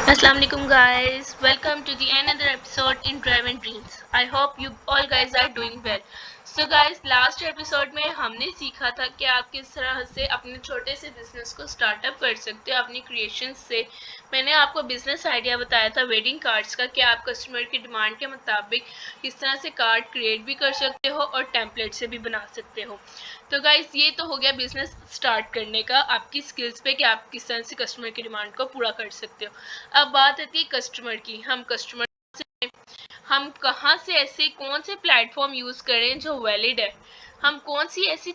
Assalamu alaikum guys, welcome to the another episode in Drive and Dreams. I hope you all guys are doing well. So guys, last episode में हमने सीखा था कि आप किस तरह से अपने छोटे से बिजनेस को स्टार्टअप कर सकते हो अपनी क्रिएशन से। मैंने आपको बिजनेस आइडिया बताया था वेडिंग कार्ड्स का कि आप कस्टमर की डिमांड के मुताबिक किस तरह से कार्ड क्रिएट भी कर सकते हो और टेम्पलेट से भी बना सकते हो। तो गाइस, ये तो हो गया बिजनेस स्टार्ट करने का आपकी स्किल्स पे कि आप किस तरह से कस्टमर की डिमांड को पूरा कर सकते हो। अब बात आती है कस्टमर की। हम कहाँ से ऐसे कौन से प्लेटफॉर्म यूज़ करें जो वैलिड है, हम कौन सी ऐसी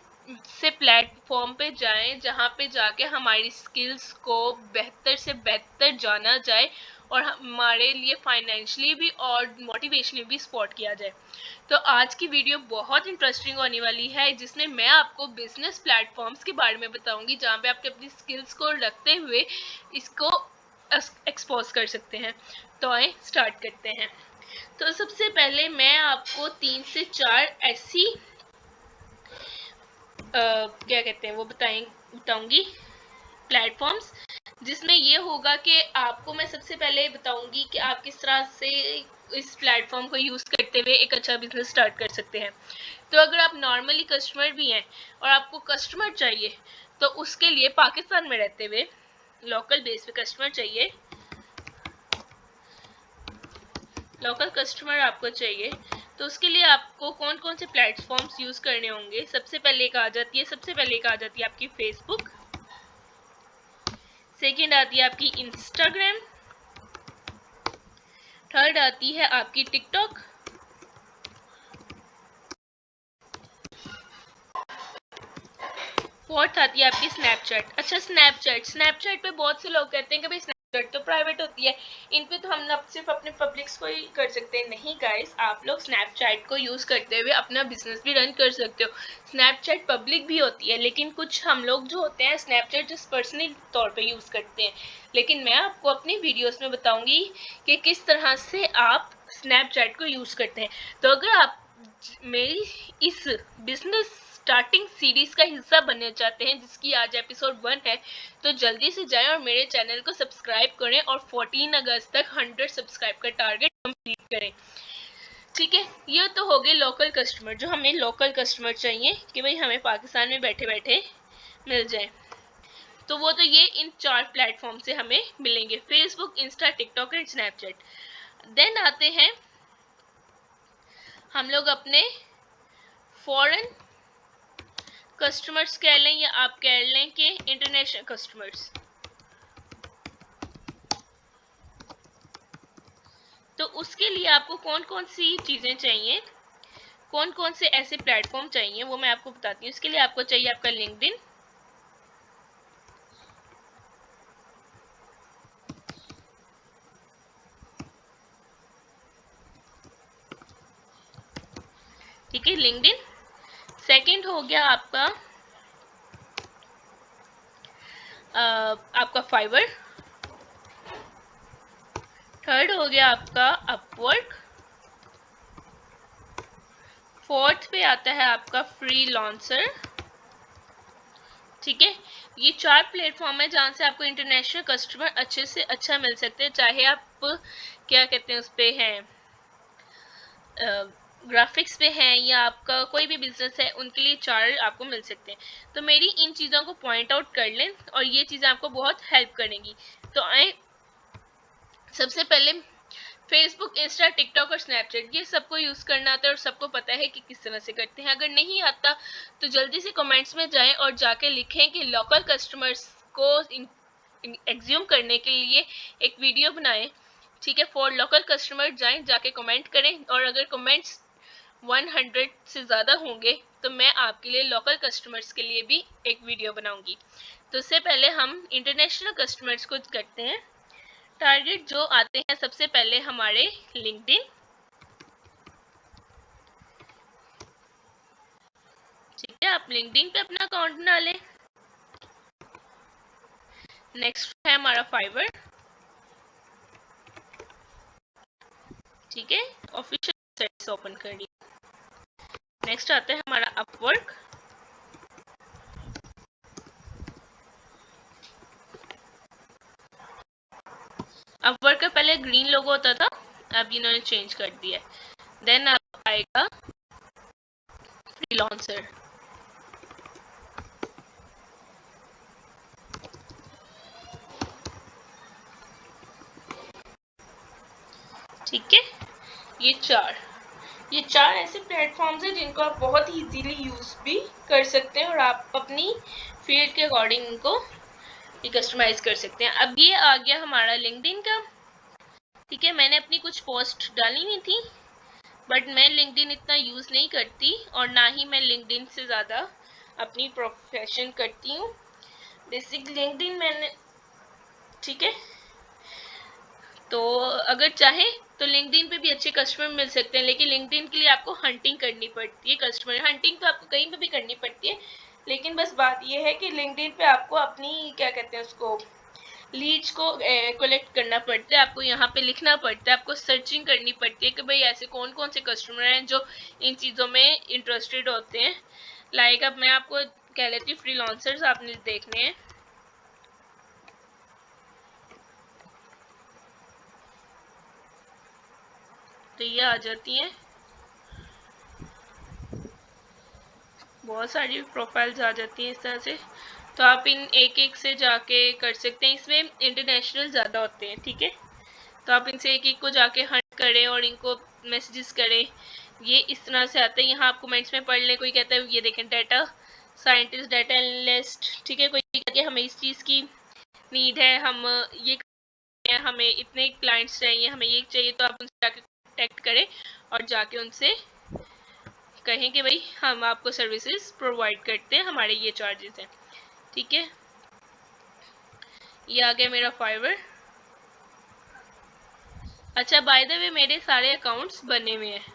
से प्लेटफॉर्म पे जाएं जहाँ पे जाके हमारी स्किल्स को बेहतर से बेहतर जाना जाए और हमारे लिए फाइनेंशियली भी और मोटिवेशनली भी सपोर्ट किया जाए। तो आज की वीडियो बहुत इंटरेस्टिंग होने वाली है जिसमें मैं आपको बिजनेस प्लेटफॉर्म्स के बारे में बताऊंगी जहाँ पे आप अपनी स्किल्स को रखते हुए इसको एक्सपोज कर सकते हैं। तो आए स्टार्ट करते हैं। तो सबसे पहले मैं आपको 3 से 4 ऐसी क्या कहते हैं वो बताऊंगी प्लेटफॉर्म्स, जिसमें ये होगा कि आपको मैं सबसे पहले बताऊंगी कि आप किस तरह से इस प्लेटफॉर्म को यूज़ करते हुए एक अच्छा बिजनेस स्टार्ट कर सकते हैं। तो अगर आप नॉर्मली कस्टमर भी हैं और आपको कस्टमर चाहिए तो उसके लिए पाकिस्तान में रहते हुए लोकल बेस पे कस्टमर चाहिए, लोकल कस्टमर आपको चाहिए। तो उसके लिए आपको कौन कौन से प्लेटफॉर्म्स यूज़ करने होंगे। सबसे पहले एक आ जाती है आपकी फेसबुक, सेकंड आती है आपकी इंस्टाग्राम, थर्ड आती है आपकी टिकटॉक, फोर्थ आती है आपकी स्नैपचैट। अच्छा, स्नैपचैट पे बहुत से लोग कहते हैं कि भाई स्नैपचैट तो प्राइवेट होती है, इन पे तो हम सिर्फ अपने पब्लिक्स को ही कर सकते हैं। नहीं गाइस, आप लोग स्नैपचैट को यूज़ करते हुए अपना बिजनेस भी रन कर सकते हो। स्नैपचैट पब्लिक भी होती है, लेकिन कुछ हम लोग जो होते हैं स्नैपचैट जस्ट पर्सनल तौर पे यूज़ करते हैं। लेकिन मैं आपको अपनी वीडियोस में बताऊंगी कि किस तरह से आप स्नैपचैट को यूज़ करते हैं। तो अगर आप मेरी इस बिजनेस स्टार्टिंग सीरीज का हिस्सा बनना चाहते हैं जिसकी आज एपिसोड 1 है, तो जल्दी से जाएं और मेरे चैनल को सब्सक्राइब करें और 14 अगस्त तक 100 सब्सक्राइब का टारगेट कंप्लीट करें। ठीक है, ये तो हो गए लोकल कस्टमर, जो हमें लोकल कस्टमर चाहिए कि भाई हमें पाकिस्तान में बैठे बैठे मिल जाए। तो वो तो ये इन 4 प्लेटफॉर्म से हमें मिलेंगे, Facebook, Insta, TikTok and Snapchat. Then आते हैं हम लोग अपने फॉरेन कस्टमर्स कह लें या आप कह लें कि इंटरनेशनल कस्टमर्स। तो उसके लिए आपको कौन कौन सी चीज़ें चाहिए, कौन कौन से ऐसे प्लेटफॉर्म चाहिए, वो मैं आपको बताती हूँ। इसके लिए आपको चाहिए आपका लिंक्डइन, ठीक है, लिंक्डइन। सेकंड हो गया आपका फाइवर, थर्ड हो गया आपका अपवर्क, फोर्थ पे आता है आपका फ्रीलांसर। ठीक है, ये 4 प्लेटफॉर्म है जहाँ से आपको इंटरनेशनल कस्टमर अच्छे से अच्छा मिल सकते हैं, चाहे आप क्या कहते हैं उस पे हैं ग्राफिक्स पे हैं या आपका कोई भी बिजनेस है, उनके लिए 4 आपको मिल सकते हैं। तो मेरी इन चीज़ों को पॉइंट आउट कर लें और ये चीज़ें आपको बहुत हेल्प करेंगी। तो आए सबसे पहले फेसबुक, इंस्टा, टिकटॉक और स्नैपचैट, ये सबको यूज़ करना आता है और सबको पता है कि किस तरह से करते हैं। अगर नहीं आता तो जल्दी से कमेंट्स में जाएं और जाके लिखें कि लोकल कस्टमर्स को एग्ज्यूम करने के लिए एक वीडियो बनाएं। ठीक है, फॉर लोकल कस्टमर जाएं, जाके कमेंट करें और अगर कमेंट्स 100 से ज़्यादा होंगे तो मैं आपके लिए लोकल कस्टमर्स के लिए भी एक वीडियो बनाऊंगी। तो उससे पहले हम इंटरनेशनल कस्टमर्स को करते हैं टारगेट, जो आते हैं सबसे पहले हमारे लिंक्डइन। ठीक है, आप लिंक्डइन पे अपना अकाउंट बना लें। नेक्स्ट है हमारा फाइवर। ठीक है, ऑफिशियल वेबसाइट ओपन कर ली। नेक्स्ट आता है हमारा अपवर्क। अपवर्क का पहले ग्रीन लोगो होता था, अब इन्होंने चेंज कर दिया है। देन अब आएगा फ्रीलांसर। ठीक है, ये चार ऐसे प्लेटफॉर्म्स हैं जिनको आप बहुत ही इजीली यूज भी कर सकते हैं और आप अपनी फील्ड के अकॉर्डिंग इनको कस्टमाइज कर सकते हैं। अब ये आ गया हमारा लिंक्डइन का। ठीक है, मैंने अपनी कुछ पोस्ट डाली हुई थी, बट मैं लिंक्डइन इतना यूज नहीं करती और ना ही मैं लिंक्डइन से ज्यादा अपनी प्रोफेशन करती हूँ। बेसिक लिंक्डइन मैंने, ठीक है, तो अगर चाहे तो लिंक्डइन पे भी अच्छे कस्टमर मिल सकते हैं, लेकिन लिंक्डइन के लिए आपको हंटिंग करनी पड़ती है। कस्टमर हंटिंग तो आपको कहीं पे भी करनी पड़ती है, लेकिन बस बात यह है कि लिंक्डइन पे आपको अपनी क्या कहते हैं उसको, लीड्स को कलेक्ट करना पड़ता है। आपको यहाँ पे लिखना पड़ता है, आपको सर्चिंग करनी पड़ती है कि भाई ऐसे कौन कौन से कस्टमर हैं जो इन चीज़ों में इंटरेस्टेड होते हैं। लाइक अब मैं आपको कह लेती हूँ फ्रीलांसर्स आपने देखने हैं। तो ये आ जाती हैं, बहुत सारी प्रोफाइल्स आ जाती हैं इस तरह से। तो आप इन एक एक से जाके कर सकते हैं। इसमें इंटरनेशनल ज़्यादा होते हैं, ठीक है, तो आप इनसे एक एक को जाके हंट करें और इनको मैसेजेस करें। ये इस तरह से आता है। यहाँ आप कमेंट्स में पढ़ लें, कोई कहता है ये देखें डाटा साइंटिस्ट, डाटा एनालिस्ट, ठीक है, कोई कहता है हमें इस चीज़ की नीड है, हम ये हमें इतने क्लाइंट्स चाहिए, हमें ये चाहिए, तो आप उनसे जाके कॉन्टेक्ट करें और जाके उनसे कहें कि भाई हम आपको सर्विसेज प्रोवाइड करते हैं, हमारे ये चार्जेस हैं। ठीक है, ये आ गया मेरा फाइवर। अच्छा, बाय द वे मेरे सारे अकाउंट्स बने हुए हैं।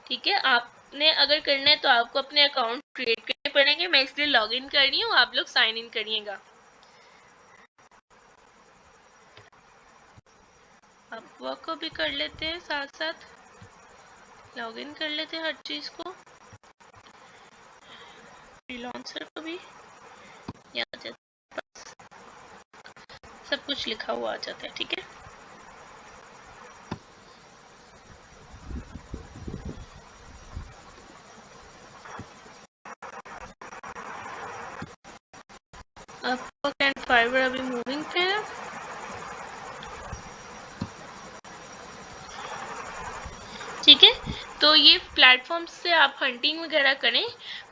ठीक है, आपने अगर करना है तो आपको अपने अकाउंट क्रिएट करने पड़ेंगे। मैं इसलिए लॉग इन कर रही हूँ, आप लोग साइन इन करिएगा। अपवर्क को भी कर लेते हैं, साथ साथ लॉग इन कर लेते हैं हर चीज को, फ्रीलांसर को भी आ जाता है, सब कुछ लिखा हुआ आ जाता है। ठीक है, अपवर्क एंड फाइवर अभी मूविंग पे है। ठीक है, तो ये प्लेटफॉर्म से आप हंटिंग वगैरह करें।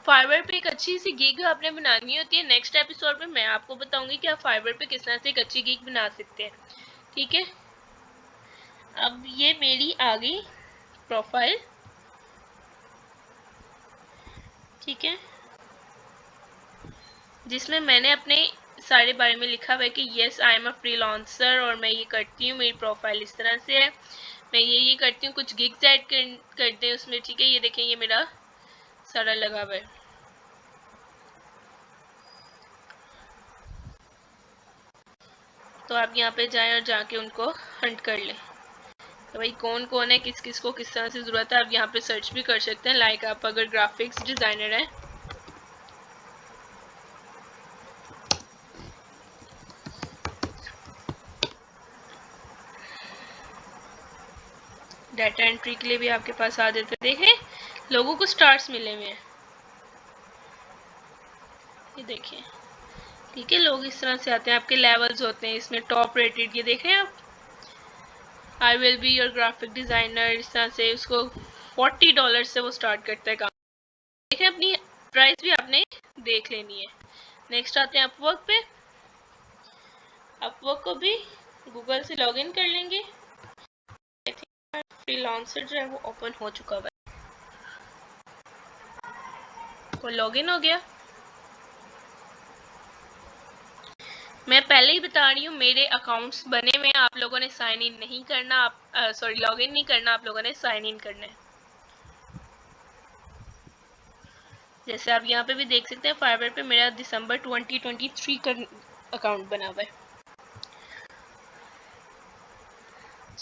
फाइवर पे एक अच्छी सी गिग आपने बनानी होती है। नेक्स्ट एपिसोड में मैं आपको बताऊंगी कि आप फाइवर पे किस तरह से एक अच्छी गिग बना सकते हैं। ठीक है, अब ये मेरी आ गई प्रोफाइल। ठीक है, जिसमें मैंने अपने सारे बारे में लिखा हुआ है कि yes I am a freelancer और मैं ये करती हूँ, मेरी प्रोफाइल इस तरह से है, मैं ये करती हूँ, कुछ गिग्स ऐड कर दें उसमें। ठीक है, ये देखें, ये मेरा सारा लगा हुआ है। तो आप यहाँ पे जाएं और जाके उनको हंट कर लें तो भाई कौन कौन है, किस किस को किस तरह से ज़रूरत है। आप यहाँ पे सर्च भी कर सकते हैं। लाइक आप अगर ग्राफिक्स डिज़ाइनर हैं, डाटा एंट्री के लिए भी आपके पास आ जाते हैं। देखें, लोगों को स्टार्स मिले हुए हैं, ये देखिए। ठीक है, लोग इस तरह से आते हैं, आपके लेवल्स होते हैं इसमें, टॉप रेटेड, ये देख रहे हैं आप, I will be your graphic designer, इस तरह से उसको $40 से वो स्टार्ट करता है काम। देखें, अपनी प्राइस भी आपने देख लेनी है। नेक्स्ट आते हैं अपवर्क पे। अपवर्क को भी गूगल से लॉगिन कर लेंगे। आई थिंक फ्रीलांसर जो है वो ओपन हो चुका हुआ है, वो लॉगिन हो गया। मैं पहले ही बता रही हूँ, मेरे अकाउंट्स बने हुए हैं, आप लोगों ने साइन इन नहीं करना, आप सॉरी लॉग इन नहीं करना, आप लोगों ने साइन इन करना है। जैसे आप यहाँ पे भी देख सकते हैं, फाइवर पे मेरा दिसंबर 2023 का अकाउंट बना हुआ है।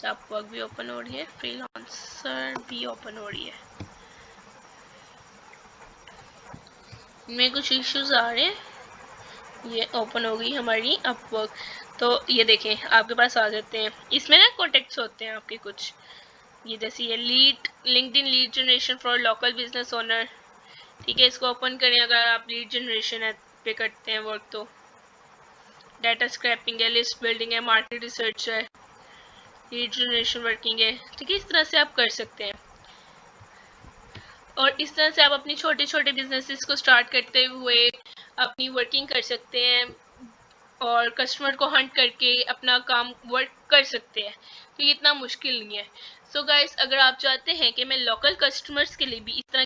अपवर्क भी ओपन हो रही है, फ्रीलांसर भी ओपन हो रही है। इनमें कुछ इश्यूज आ रहे हैं। ये ओपन हो गई हमारी अपवर्क। तो ये देखें आपके पास आ जाते हैं। इसमें ना कॉन्टेक्ट्स होते हैं आपके कुछ, ये जैसे ये LinkedIn lead generation for local business owner, ठीक है। इसको ओपन करें अगर आप लीड जनरेशन पे करते हैं वर्क तो। डाटा स्क्रैपिंग है, लिस्ट बिल्डिंग है, मार्केट रिसर्च है, लीड जनरेशन वर्किंग है, ठीक है। इस तरह से आप कर सकते हैं और इस तरह से आप अपनी छोटे छोटे बिजनेसेस को स्टार्ट करते हुए अपनी वर्किंग कर सकते हैं और कस्टमर को हंट करके अपना काम वर्क कर सकते हैं। तो ये इतना मुश्किल नहीं है। सो गाइस, अगर आप चाहते हैं कि मैं लोकल कस्टमर्स के लिए भी इस तरह,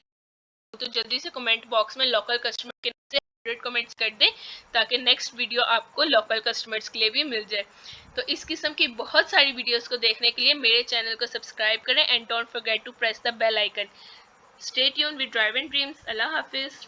तो जल्दी से कमेंट बॉक्स में लोकल कस्टमर के नाम से 100 कमेंट्स कर दें ताकि नेक्स्ट वीडियो आपको लोकल कस्टमर्स के लिए भी मिल जाए। तो इस किस्म की बहुत सारी वीडियोस को देखने के लिए मेरे चैनल को सब्सक्राइब करें and don't forget to press the bell icon. Stay tuned with drive and dreams. अल्लाह हाफिज।